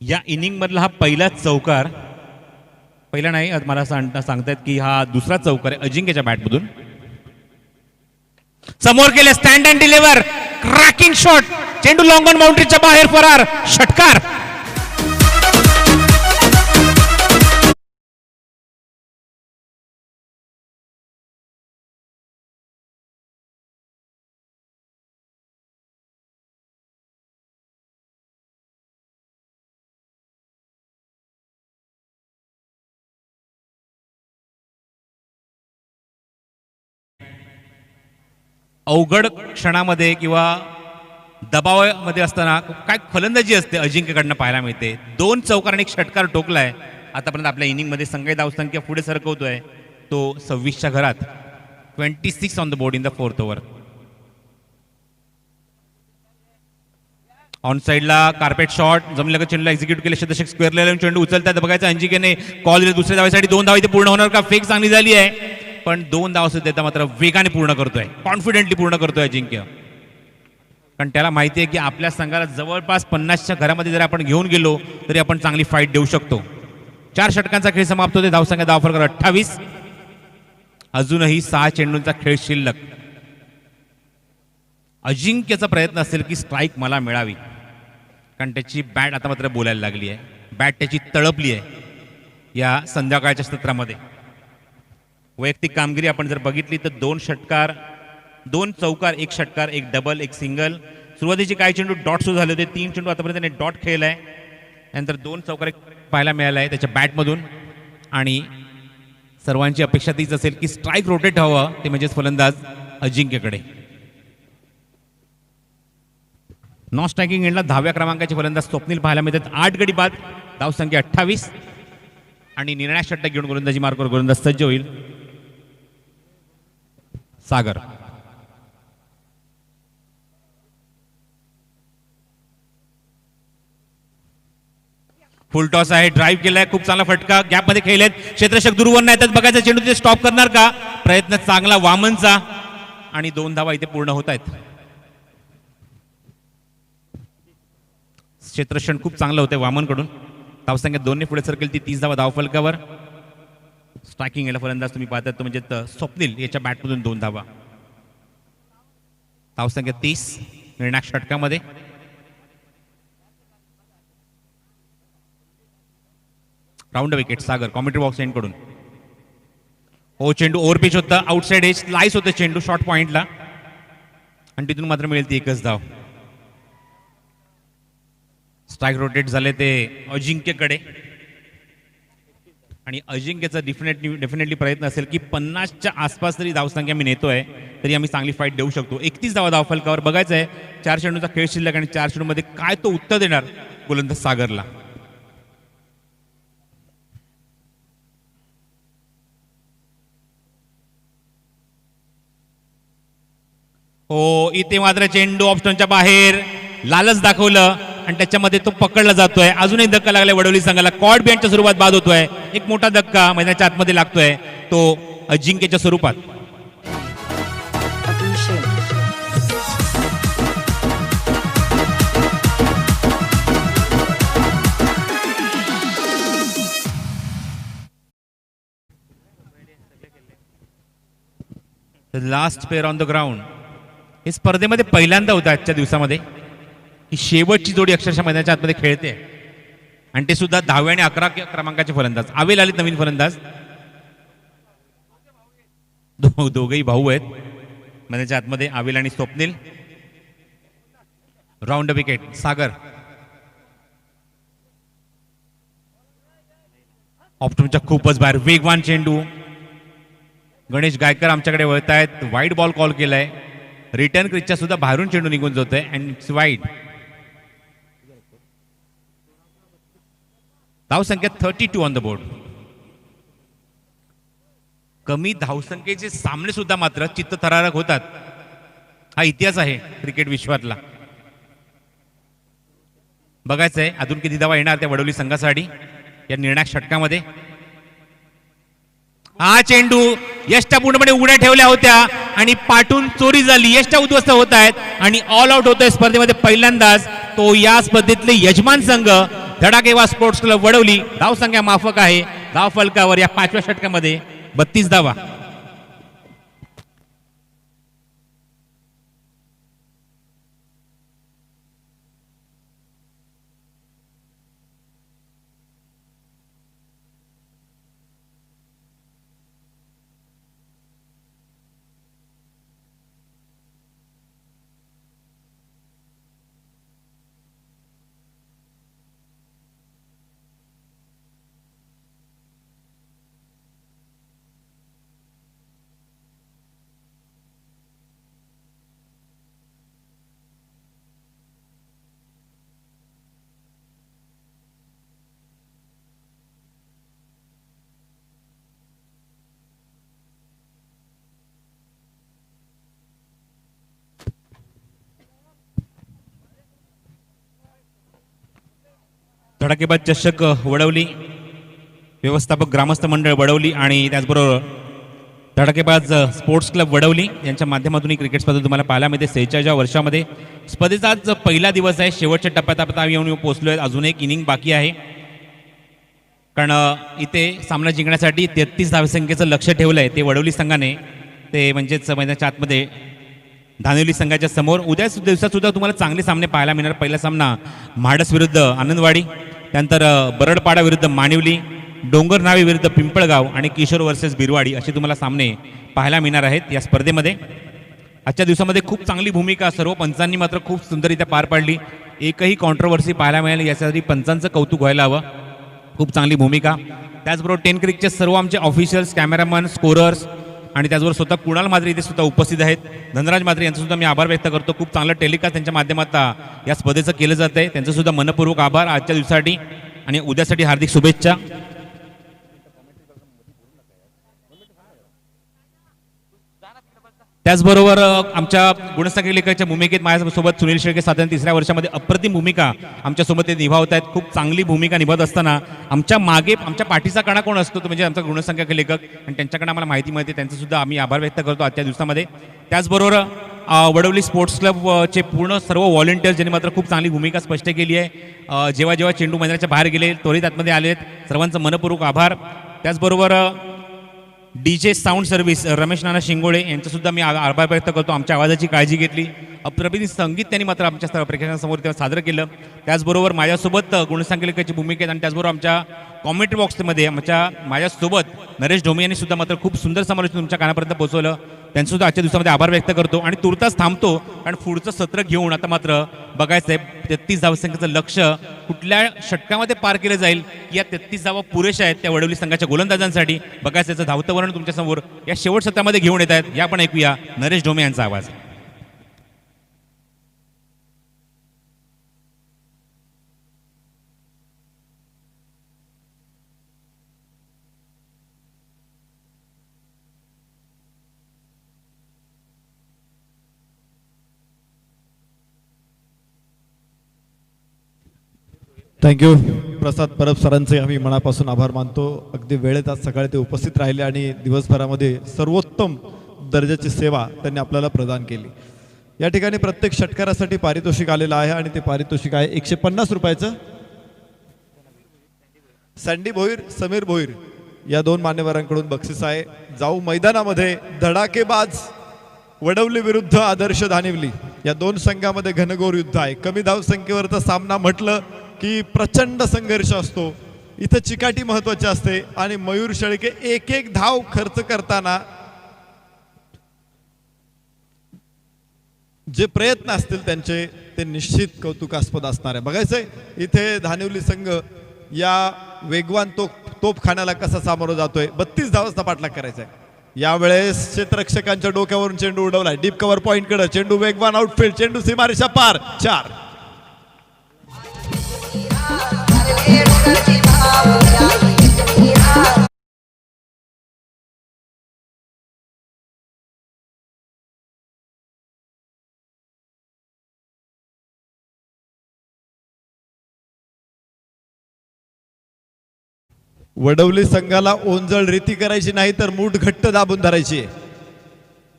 या इनिंग मधला हा पहिला चौकार, पहिला नाही मला सांगतायत की हा दुसरा चौकार आहे अजिंक्यच्या बॅटमधून. समोर केले, stand and deliver, cracking shot, चेंडू लॉंग ऑन बाउंड्रीच्या बाहेर, फरार, षटकार. अवघड क्षणामध्ये किंवा दबावामध्ये असताना काय फलंदाजी असते अजिंक्यकडनं पाहायला मिळते. 2 चौकार आणि 1 षटकार ठोकलाय आतापर्यंत आपल्या इनिंगमध्ये. संघाची धावसंख्या पुढे सरकवतोय तो 26च्या घरात. 26 on the board in the 4th over. On साइडला कार्पेट शॉट, जमलं का चेंडूला एक्झिक्यूट केले, शतक स्क्वेअर लेवल चेंडू उचलतात. बघायचं अजिंक्यने कॉल दिले दुसऱ्या धावेसाठी. 2 धाव इथे पूर्ण होणार का? फेक चांगली झाली आहे पण 2 धाव सुद्धा देता मात्र वेगाने पूर्ण करतोय, कॉन्फिडेंटली पूर्ण करतोय अजिंक्य. कारण त्याला माहिती आहे की आपल्या संघाला जवळपास 50च्या घरामध्ये जर आपण घेऊन गेलो तरी आपण चांगली फाईट देऊ शकतो. 4 षटकांचा खेळ समाप्त होते. धावसंख्या धावफरक 28. अजूनही 6 चेंडूंचा खेळ शिल्लक. अजिंक्यचा प्रयत्न असेल की स्ट्राईक मला मिळावी, कारण त्याची बॅट आता मात्र बोलायला लागली आहे. बॅट त्याची तळपली आहे या संध्याकाळच्या सत्रामध्ये. वैयक्तिक कामगिरी आपण जर बघितली तर 2 षटकार, 2 चौकार, 1 षटकार, 1 डबल, 1 सिंगल. सुरुवातीचे काही चेंडू डॉट सुरू झाले होते. 3 चेंडू आतापर्यंत त्याने डॉट खेळलाय. त्यानंतर 2 चौकार पाहायला मिळाला आहे त्याच्या बॅटमधून. आणि सर्वांची अपेक्षा तीच असेल की स्ट्राईक रोटेट व्हावं, ते म्हणजेच फलंदाज अजिंक्यकडे. नॉन स्ट्रायकिंग एंडला 10व्या क्रमांकाचे फलंदाज स्वप्नील पाहायला मिळतात. 8 गडी बाद, धावसंख्या 28. आणि निर्णायक षटक घेऊन गोलंदाजी मार्कवर गोलंदाज सज्ज होईल. सागर फुल टॉस आहे, ड्राईव्ह केलाय, खूप चांगला फटका, गॅप मध्ये खेळलेत, क्षेत्ररक्षक दूरवर येतात, बघायचं चेंडू ते स्टॉप करणार का, प्रयत्न चांगला वामनचा आणि 2 धावा इथे पूर्ण होत आहेत. क्षेत्ररक्षण खूप चांगलं होतंय वामनकडून. धावसंख्या 2 ने पुढे सरकेल ती 30 धावा धावफलकावर. स्ट्रायकिंग याला फलंदाज तुम्ही पाहतात तो म्हणजे स्वप्नील याच्या बॅटमधून 2 धावा. धावसंख्या 30 निर्णायक षटकामध्ये. राऊंड विकेट सागर कॉमेंट्री बॉक्स एंड कडून. हो चेंडू ओव्हर पिच होता, आउटसाइड एज स्लाइस होतं चेंडू शॉर्ट पॉइंटला आणि तिथून मात्र मिळेल ती एकच धाव. स्ट्राईक रोटेट झाले ते अजिंक्यकडे आणि अजिंक्यचा डेफिनेटली प्रयत्न असेल की 50च्या आसपास तरी धावसंख्या मी नेतोय तरी आम्ही चांगली फाईट देऊ शकतो. 31 धावा धावफलकावर. बघायचं आहे 4 चेंडूचा खेळ शिल्लक आणि 4 चेंडूमध्ये काय तो उत्तर देणार गोलंदाज सागरला. हो इथे मात्र चेंडू ऑप्शनच्या बाहेर, लालच दाखवलं आणि त्याच्यामध्ये तो पकडला जातोय. अजूनही धक्का लागलाय वडवली संघाला. कॉर्ड बँडच्या स्वरूपात बाद होतोय. एक मोठा धक्का मैदानाच्या आतमध्ये लागतोय तो अजिंक्यच्या स्वरूपात. Last pair on the ground. हे स्पर्धेमध्ये पहिल्यांदा होतं आजच्या दिवसामध्ये ही शेवटची जोडी अक्षरशः मैदानाच्या आतमध्ये खेळते आणि ते सुद्धा 10व्या आणि 11 क्रमांकाचे फलंदाज. आवेल आले नवीन फलंदाज, दोघेही भाऊ आहेत मैदानाच्या आतमध्ये, आवेल आणि स्वप्नील. राऊंड विकेट सागर. ऑप्टमच्या खूपच बाहेर वेगवान चेंडू. गणेश गायकर आमच्याकडे वळत आहेत. वाईड बॉल कॉल केलाय. रिटर्न क्रिजच्या सुद्धा बाहेरून चेंडू निघून जातोय अँड इट्स वाईड. धावसंख्या 32 ऑन द बोर्ड. कमी धावसंख्येचे सामने सुद्धा मात्र चित्तथरारक होतात. हा इतिहास आहे क्रिकेट विश्वातला. बघायचं आहे अजून किती धावा येणार त्या वडवली संघासाठी या निर्णायक षटकामध्ये. हा चेंडू यष्टा पूर्णपणे उड्या ठेवल्या होत्या आणि पाठून चोरी झाली. यष्टा उद्ध्वस्त होत आहेत आणि ऑल आउट होतोय स्पर्धेमध्ये पहिल्यांदाच तो या स्पर्धेतले यजमान संघ धडाकेबाज स्पोर्ट्स क्लब वडवली. धावसंख्या माफक आहे धावफलकावर या 5व्या षटकामध्ये 32 धावा. धडाकेबाज चषक वडवली, व्यवस्थापक ग्रामस्थ मंडळ वडवली आणि त्याचबरोबर धडाकेबाज स्पोर्ट्स क्लब वडवली यांच्या माध्यमातून ही क्रिकेट स्पर्धा तुम्हाला पाहायला मिळते. 46व्या वर्षामध्ये स्पर्धेचा आज पहिला दिवस आहे. शेवटच्या टप्प्यात आता आम्ही येऊन पोहोचलोय. अजून एक इनिंग बाकी आहे कारण इथे सामना जिंकण्यासाठी 33 धावसंख्येचं लक्ष ठेवलं आहे ते वडवली संघाने. ते म्हणजेच मैदानाच्या आतमध्ये धानिवली संघाच्या समोर. उद्या दिवसात सुद्धा तुम्हाला चांगले सामने पाहायला मिळणार. पहिला सामना म्हाडस विरुद्ध आनंदवाडी, त्यानंतर बरडपाडा विरुद्ध मानिवली, डोंगर नावे विरुद्ध पिंपळगाव आणि किशोर वर्सेस बिरवाडी असे तुम्हाला सामने पाहायला मिळणार आहेत या स्पर्धेमध्ये. आजच्या दिवसामध्ये खूप चांगली भूमिका सर्व पंचांनी मात्र खूप सुंदररित्या पार पाडली. एकही कॉन्ट्रोवर्सी पाहायला मिळाली यासाठी पंचांचं कौतुक व्हायला हवं. खूप चांगली भूमिका. त्याचबरोबर 10 क्रिकचे सर्व आमचे ऑफिशियल्स, कॅमेरामन, स्कोरर्स आणि त्याचबरोबर स्वतः कुणाल माद्रे इथे सुद्धा उपस्थित आहेत. धनराज माद्रे यांचा सुद्धा मी आभार व्यक्त करतो. खूप चांगलं टेलिकास्ट त्यांच्या माध्यमातून या स्पर्धेचं केलं जात आहे. त्यांचं सुद्धा मनपूर्वक आभार आजच्या दिवसासाठी आणि उद्यासाठी हार्दिक शुभेच्छा. त्याचबरोबर आमच्या गुणसंख्या लेखाच्या भूमिकेत माझ्यासोबत सुनील शेळके साधारण तिसऱ्या वर्षामध्ये अप्रतिम भूमिका आमच्यासोबत ते निभावत आहेत. खूप चांगली भूमिका निभावत असताना आमच्या मागे आमच्या पाठीचा कणा कोण असतो तो म्हणजे आमचा गुणसंख्या लेखक आणि त्यांच्याकडे आम्हाला माहिती मिळते. त्यांचं सुद्धा आम्ही आभार व्यक्त करतो आजच्या दिवसामध्ये. त्याचबरोबर वडवली स्पोर्ट्स क्लबचे पूर्ण सर्व व्हॉलेंटियर्स ज्यांनी मात्र खूप चांगली भूमिका स्पष्ट केली आहे. जेव्हा जेव्हा चेंडू मैदानाच्या बाहेर गेले त्वरित आतमध्ये आलेत, सर्वांचं मनपूर्वक आभार. त्याचबरोबर DJ साऊंड सर्व्हिस रमेश नाना शिंगोळे यांचा सुद्धा मी आभार व्यक्त करतो. आमच्या आवाजाची काळजी घेतली. अप्रतिम संगीत त्यांनी मात्र आमच्या प्रेक्षकांसमोर तेव्हा सादर केलं. त्याचबरोबर माझ्यासोबत गुणसंख्येची भूमिकेत आणि त्याचबरोबर आमच्या कॉमेंट्री बॉक्समध्ये माझ्यासोबत नरेश ढोमे यांनी सुद्धा मात्र खूप सुंदर समालोचन तुमच्या कानापर्यंत पोहोचवलं. त्यांचं सुद्धा आजच्या दिवसामध्ये आभार व्यक्त करतो आणि तुर्तास थांबतो कारण पुढचं सत्र घेऊन आता मात्र बघायचं आहे 33 धावसंख्येचं लक्ष कुठल्या षटकामध्ये पार केलं जाईल. या 33 धावा पुरेशा आहेत त्या वडवली संघाच्या गोलंदाजांसाठी. बघायचं याचं धावतं वर्णन तुमच्यासमोर या शेवट सत्रामध्ये घेऊन येत आहेत. या पण ऐकूया नरेश ढोमे यांचा आवाज. थँक्यू प्रसाद परब सरांचे आम्ही मनापासून आभार मानतो. अगदी वेळेत आज सकाळी ते उपस्थित राहिले आणि दिवसभरामध्ये सर्वोत्तम दर्जाची सेवा त्यांनी आपल्याला प्रदान केली. या ठिकाणी प्रत्येक षटकारासाठी पारितोषिक आलेलं आहे आणि ते पारितोषिक आहे 150 रुपयाचं. सँडी भोईर, समीर भोईर या दोन मान्यवरांकडून बक्षीस आहे. जाऊ मैदानामध्ये धडाकेबाज वडवली विरुद्ध आदर्श धानिवली या दोन संघामध्ये घनघोर युद्ध आहे. कमी धावसंख्येवरचा सामना म्हटलं की प्रचंड संघर्ष असतो. इथं चिकाटी महत्वाची असते आणि मयूर शेळके एक एक धाव खर्च करताना जे प्रयत्न असतील त्यांचे ते निश्चित कौतुकास्पद असणार आहे. बघायचंय इथे धानिवली संघ या वेगवान तोफखान्याला कसा सामोरं जातोय. 32 धावांचा पाठलाग करायचा आहे. यावेळेस क्षेत्ररक्षकांच्या डोक्यावरून चेंडू उडवलाय डीप कव्हर पॉइंट कडे. चेंडू वेगवान आउटफील्ड, चेंडू सीमारेषा पार. 4 वडवली संघाला ओंजळ रीती करायची नाही तर मूठ घट्ट दाबून धरायची.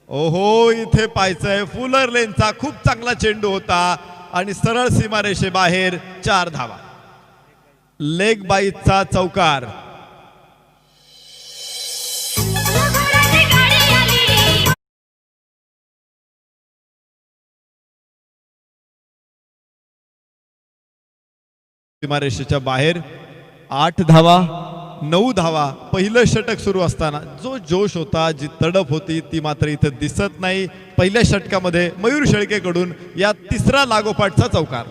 ओहो इथे पाहायचंय फुलर लेनचा खूप चांगला चेंडू होता आणि सरळ सीमारेषे बाहेर. 4 धावा. लेग बाईचा चौकार. सीमारेषेच्या बाहेर. 8 धावा, 9 धावा. पहिलं षटक सुरू असताना जो जोश होता, जी तडप होती ती मात्र इथं दिसत नाही. पहिल्या षटकामध्ये मयूर शेळकेकडून या तिसरा लागोपाठचा चौकार.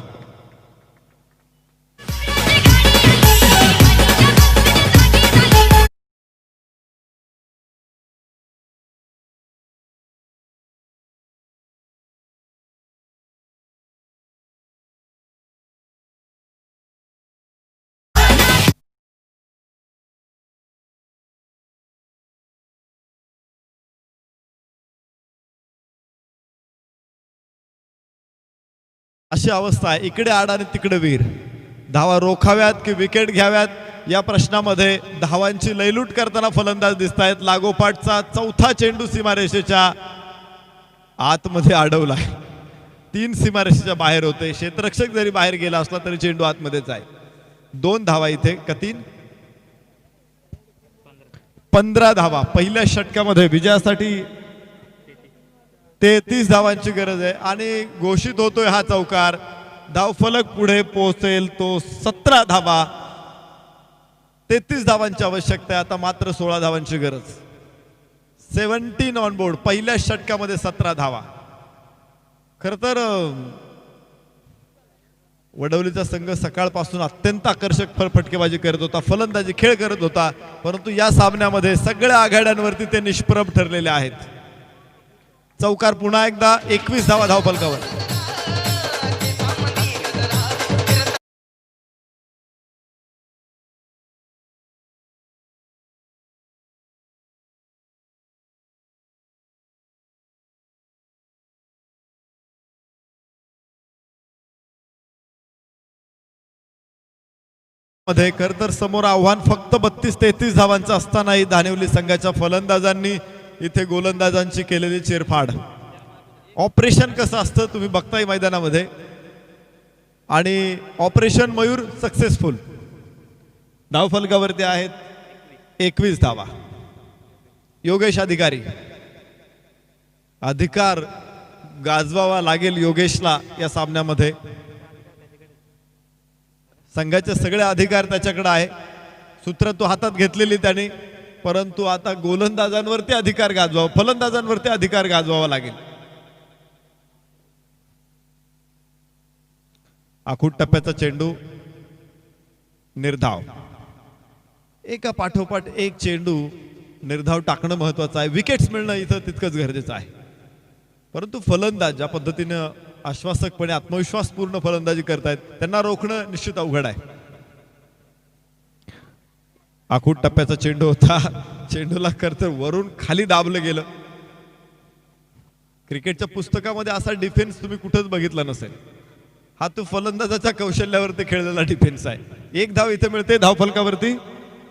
अशी अवस्था आहे. इकडे आड आणि तिकडे वीर. धावा रोखाव्यात की विकेट घ्याव्यात या प्रश्नामध्ये धावांची लयलूट करताना फलंदाज दिसत आहेत. लागोपाठचा चौथा चेंडू सीमारेषेच्या आतमध्ये अडवलाय. 3 सीमारेषेच्या बाहेर होते. क्षेत्ररक्षक जरी बाहेर गेला असला तरी चेंडू आतमध्येच आहे. 2 धावा इथे. कतीन 15 धावा. पहिल्या षटकामध्ये विजयासाठी 33 धावांची गरज आहे आणि घोषित होतोय हा चौकार. धावफलक पुढे पोहोचेल तो 17 धावा. 33 धावांची आवश्यकता आहे. आता मात्र 16 धावांची गरज. 17 ऑन बोर्ड. पहिल्या षटकामध्ये 17 धावा. खर तर वडवलीचा संघ सकाळपासून अत्यंत आकर्षक फटकेबाजी करत होता, फलंदाजी खेळ करत होता, परंतु या सामन्यामध्ये सगळ्या आघाड्यांवरती ते निष्प्रभ ठरलेले आहेत. चौकार पुन्हा एकदा. 21 धावा धावफलकावर. मध्ये खर तर समोर आव्हान फक्त 32-33 धावांचं असतानाही धानिवली संघाच्या फलंदाजांनी इथे गोलंदाजांची केलेली चिरफाड. ऑपरेशन कसं असतं तुम्ही बघताय मैदानामध्ये, आणि ऑपरेशन मयूर सक्सेसफुल. धावफलकावरती आहेत 21 धावा. योगेश अधिकारी, अधिकार गाजवावा लागेल योगेशला या सामन्यामध्ये. संघाचे सगळे अधिकार त्याच्याकडे आहे, सूत्र तो हातात घेतलेली त्याने, परंतु आता गोलंदाजांवरती अधिकार गाजवावा, फलंदाजांवरती अधिकार गाजवावा लागेल. आखूड टप्प्याचा चेंडू निर्धाव, एका पाठोपाठ एक चेंडू निर्धाव टाकणं महत्वाचं आहे. विकेट्स मिळणं इथं तितकंच गरजेचं आहे. परंतु फलंदाज ज्या पद्धतीनं आश्वासकपणे आत्मविश्वासपूर्ण फलंदाजी करतायत त्यांना रोखणं निश्चित अवघड आहे. आखूड टप्प्याचा चेंडू होता, चेंडूला करतर वरून खाली दाबलं गेलं. क्रिकेटच्या पुस्तकामध्ये असा डिफेन्स तुम्ही कुठंच बघितला नसेल. हा तो फलंदाजाच्या कौशल्यावरती खेळलेला डिफेन्स आहे. एक धाव इथे मिळते धावफलकावरती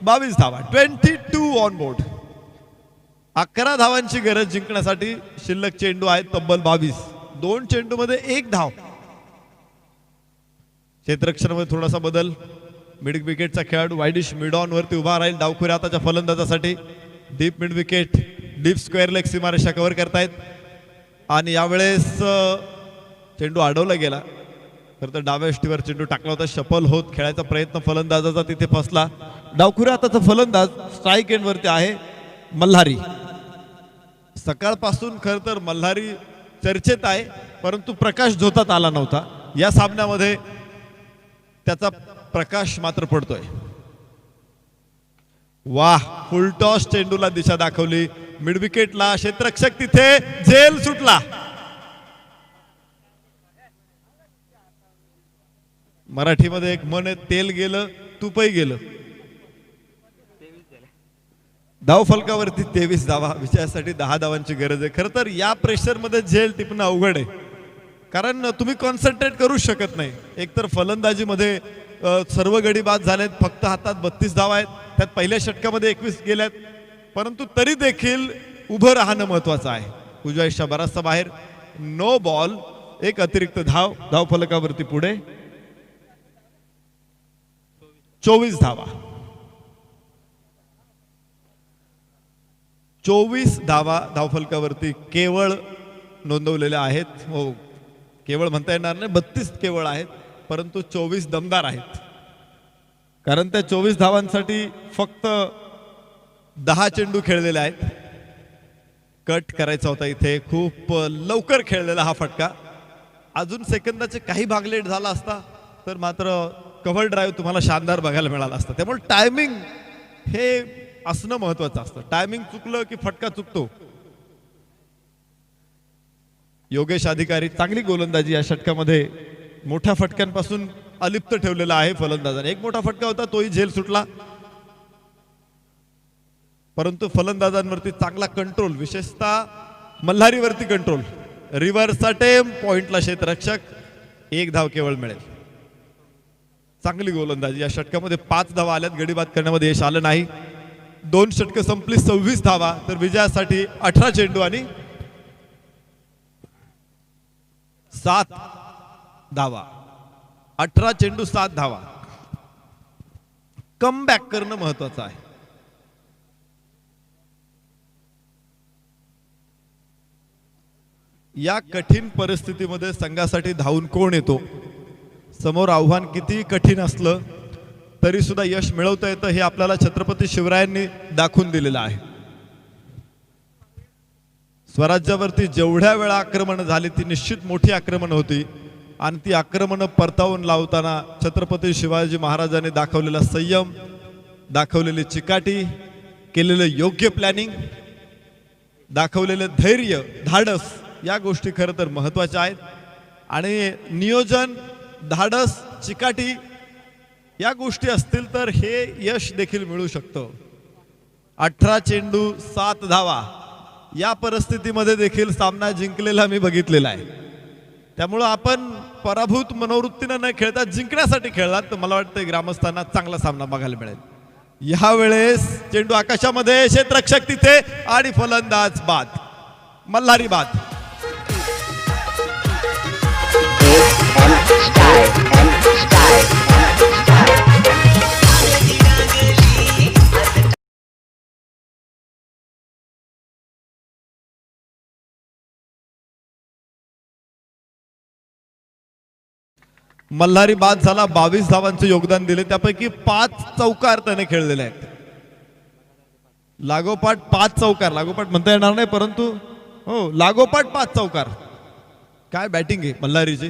22 धावा. 22 ऑन बोर्ड. 11 धावांची गरज जिंकण्यासाठी शिल्लक चेंडू आहेत तब्बल 22. 2 चेंडूमध्ये 1 धाव. क्षेत्ररक्षणामध्ये थोडासा बदल. मिड विकेटचा खेळाडू वायडिश मिड ऑन वरती उभा राहील डावखुऱ्या हाताच्या फलंदाजासाठी. Deep mid wicket, deep square leg सीमारेषा कव्हर करतायत, आणि यावेळेस चेंडू अडवला गेला. खरं तर डाव्या यष्टीवर चेंडू टाकला होता, शफल होत खेळायचा प्रयत्न फलंदाजाचा तिथे फसला. डावखुऱ्या हाताचा फलंदाज स्ट्राईक एंड वरती आहे मल्हारी. सकाळपासून खरं तर मल्हारी चर्चेत आहे, परंतु प्रकाश झोतात आला नव्हता. या सामन्यामध्ये त्याचा प्रकाश मात्र पडतोय. वाह, फुल टॉस चेंडूला दिशा दाखवली. मिड विकेटला क्षेत्ररक्षक तिथे, झेल सुटला. मराठीमध्ये एक म्हण आहे, तेल गेलं तुपही गेलं. धावफलकावरती 23 धावा. विजयासाठी 10 धावांची गरज आहे. खरं तर या प्रेशर मध्ये झेल टिपणं अवघड आहे, कारण तुम्ही कॉन्सन्ट्रेट करू शकत नाही. एकतर फलंदाजीमध्ये सर्व गडी बाद झालेत, फक्त हातात 32 धावा आहेत, त्यात पहिल्या षटकामध्ये 21 गेल्यात, परंतु तरी देखील उभं राहणं महत्वाचं आहे. उजव्या हिशा बराचसा बाहेर. नो बॉल, एक अतिरिक्त धाव. धावफलकावरती पुढे 24 धावा. 24 धावा धावफलकावरती केवळ नोंदवलेल्या आहेत. हो, केवळ म्हणता येणार नाही, 32 केवळ आहेत, परंतु 24 दमदार आहेत. कारण त्या 24 धावांसाठी फक्त 10 चेंडू खेळलेले आहेत. कट करायचा होता इथे, खूप लवकर खेळलेला हा फटका. अजून सेकंदाचे काही भाग लेट झाला असता तर मात्र कव्हर ड्राईव्ह तुम्हाला शानदार बघायला मिळाला असता. त्यामुळे टायमिंग हे असणं महत्वाचं असतं. टायमिंग चुकलं की फटका चुकतो. योगेश अधिकारी चांगली गोलंदाजी या षटकामध्ये मोठ्या फटक्यांपासून अलिप्त ठेवलेला आहे फलंदाजाने. एक मोठा फटका होता, तोही झेल सुटला, परंतु फलंदाजांवरती चांगला कंट्रोल, विशेषतः मल्हारीवरती कंट्रोल. रिव्हर्स अटेम्प्ट, पॉइंटला क्षेत्ररक्षक. 1 धाव केवळ मिळेल. चांगली गोलंदाजी. या षटकामध्ये 5 धावा आल्यात, गडी बाद करण्यामध्ये यश आलं नाही. 2 षटकं संपली, 26 धावा. तर विजयासाठी 18 चेंडू आणि 7 धावा. 18 चेंडू 7 धावा. कमबॅक करणं महत्वाचं आहे. या कठीण परिस्थितीमध्ये संघासाठी धावून कोण येतो? समोर आव्हान किती कठीण असलं तरी सुद्धा यश मिळवता येतं, हे आपल्याला छत्रपती शिवरायांनी दाखवून दिलेलं आहे. स्वराज्यावरती जेवढ्या वेळा आक्रमण झाली ती निश्चित मोठी आक्रमण होती, आणि ती आक्रमण परतावून लावताना छत्रपती शिवाजी महाराजांनी दाखवलेला संयम, दाखवलेली चिकाटी, केलेलं योग्य प्लॅनिंग, दाखवलेलं धैर्य, धाडस, या गोष्टी खरं तर महत्वाच्या आहेत. आणि नियोजन, धाडस, चिकाटी या गोष्टी असतील तर हे यश देखील मिळू शकतं. 18 चेंडू 7 धावा. या परिस्थितीमध्ये देखील सामना जिंकलेला मी बघितलेला आहे. त्यामुळं आपण पराभूत मनोवृत्तीनं न खेळता जिंकण्यासाठी खेळलात तर मला वाटतं ग्रामस्थांना चांगला सामना बघायला मिळेल. यावेळेस चेंडू आकाशामध्ये, क्षेत्ररक्षक तिथे आणि फलंदाज बाद, मल्हारी बाद. मल्हारी बाद झाला. 22 धावांचं योगदान दिले, त्यापैकी 5 चौकार त्याने खेळलेले आहेत. लागोपाठ 5 चौकार, लागोपाठ म्हणता येणार नाही परंतु हो लागोपाठ 5 चौकार. काय बॅटिंग आहे मल्हारीची.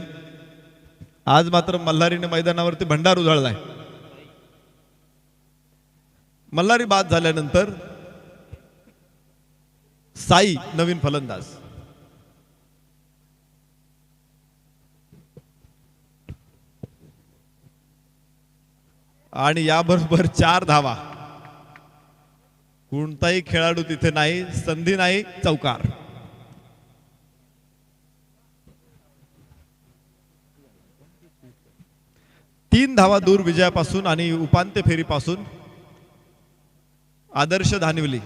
आज मात्र मल्हारीने मैदानावरती भंडार उधळलाय. मल्हारी बाद झाल्यानंतर साई नवीन फलंदाज. आणि याबरोबर 4 धावा. कोणताही खेळाडू तिथे नाही, संधी नाही, चौकार. तीन धावा दूर विजयापासून आणि उपांत्य फेरीपासून. आदर्श धानिवली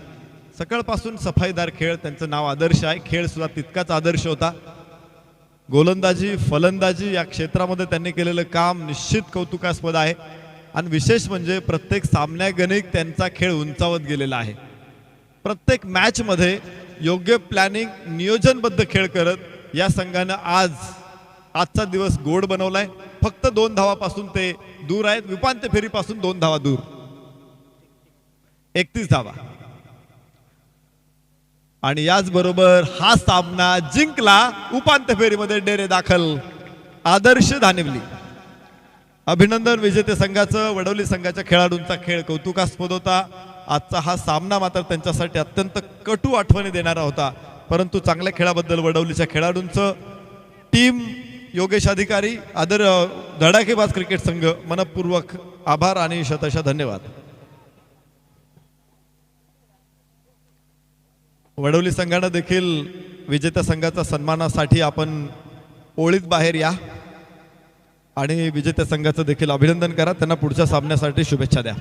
सकाळपासून सफाईदार खेळ, त्यांचं नाव आदर्श आहे. खेळ सुद्धा तितकाच आदर्श होता. गोलंदाजी फलंदाजी या क्षेत्रामध्ये त्यांनी केलेलं काम निश्चित कौतुकास्पद आहे. आणि विशेष म्हणजे प्रत्येक सामन्यागणिक त्यांचा खेळ उंचावत गेलेला आहे. प्रत्येक मॅच मध्ये योग्य प्लॅनिंग नियोजनबद्ध खेळ करत या संघानं आजचा दिवस गोड बनवलाय. फक्त 2 धावापासून ते दूर आहेत. उपांत्य फेरीपासून 2 धावा दूर. 31 धावा. आणि याचबरोबर हा सामना जिंकला. उपांत्य फेरीमध्ये डेरे दाखल आदर्श धानिवली. अभिनंदन विजेते संघाचं. वडवली संघाच्या खेळाडूंचा खेळ कौतुकास्पद होता. आजचा हा सामना मात्र त्यांच्यासाठी अत्यंत कटू आठवणी देणारा होता, परंतु चांगल्या खेळाबद्दल वडवलीच्या खेळाडूंचं टीम योगेश अधिकारी धडाकेबाज क्रिकेट संघ मनपूर्वक आभार आणि शतशः धन्यवाद. वडवली संघानं देखील विजेत्या संघाच्या सन्मानासाठी आपण ओळीत बाहेर या आणि विजेत्या संघाचं देखील अभिनंदन करा. त्यांना पुढच्या सामन्यासाठी शुभेच्छा द्या.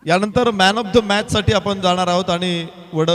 यानंतर मॅन ऑफ द मॅच साठी आपण जाणार आहोत आणि वडवली